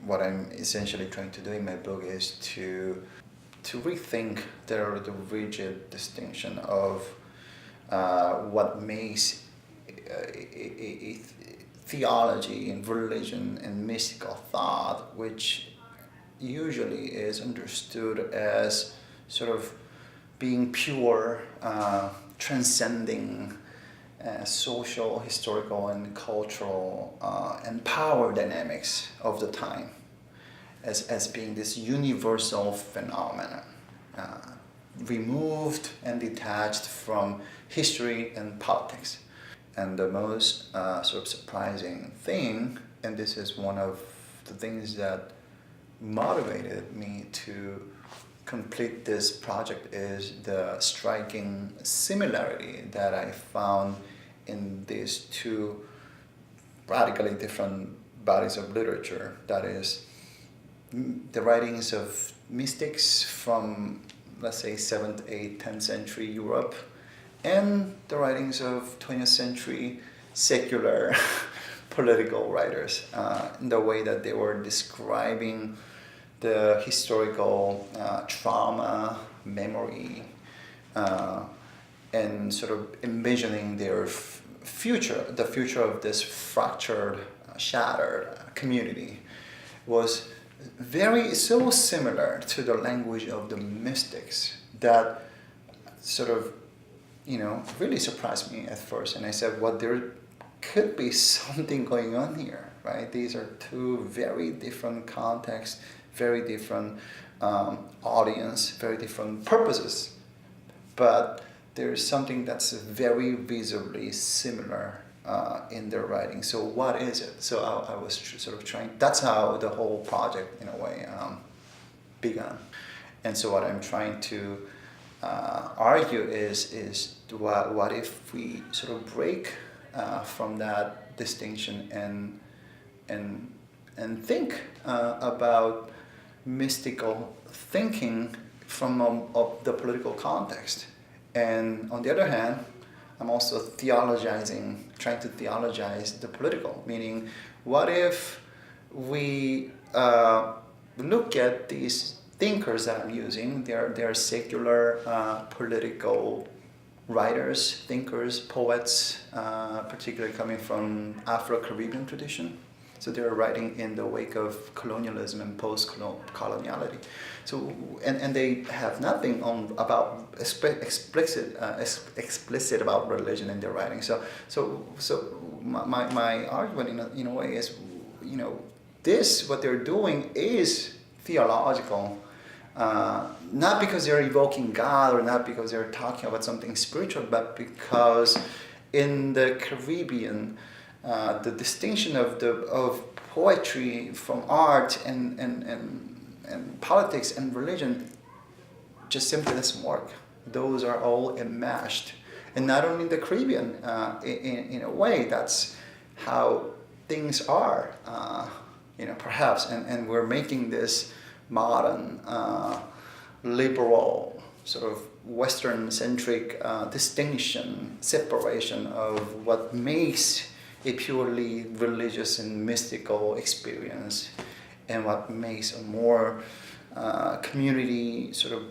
what I'm essentially trying to do in my book is to rethink the rigid distinction of what makes a theology and religion and mystical thought, which usually is understood as sort of being pure, transcending social, historical, and cultural and power dynamics of the time, as being this universal phenomenon, removed and detached from history and politics. And the most sort of surprising thing, and this is one of the things that motivated me to complete this project, is the striking similarity that I found in these two radically different bodies of literature. That is, the writings of mystics from, let's say, 7th, 8th, 10th century Europe, and the writings of 20th century secular political writers, in the way that they were describing the historical trauma, memory, and sort of envisioning their future, the future of this fractured, shattered community, was so similar to the language of the mystics that sort of, really surprised me at first. And I said, well, there could be something going on here, right? These are two very different contexts, very different audience, very different purposes, but there's something that's very visibly similar in their writing. So what is it? So I was sort of trying, that's how the whole project, in a way, began. And so what I'm trying to argue is what if we sort of break from that distinction and think about mystical thinking from the political context. And on the other hand, I'm also trying to theologize the political, meaning what if we look at these thinkers that I'm using, they're secular political writers, thinkers, poets, particularly coming from Afro-Caribbean tradition. So they're writing in the wake of colonialism and post-coloniality. So and they have nothing about explicit about religion in their writing. So my argument in a way is, this, what they're doing is theological. Not because they're evoking God or not because they're talking about something spiritual, but because in the Caribbean, the distinction of poetry from art and politics and religion just simply doesn't work. Those are all enmeshed. And not only in the Caribbean, in a way, that's how things are, perhaps. And we're making this modern, liberal, sort of Western-centric distinction, separation of what makes a purely religious and mystical experience and what makes a more community sort of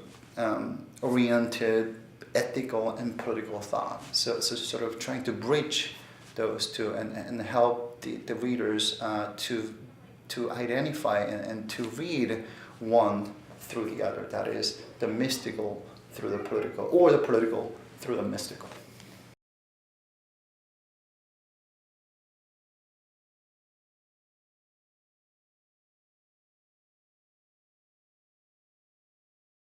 oriented, ethical and political thought. So sort of trying to bridge those two and help the readers to identify and to read one through the other. That is, the mystical through the political, or the political through the mystical.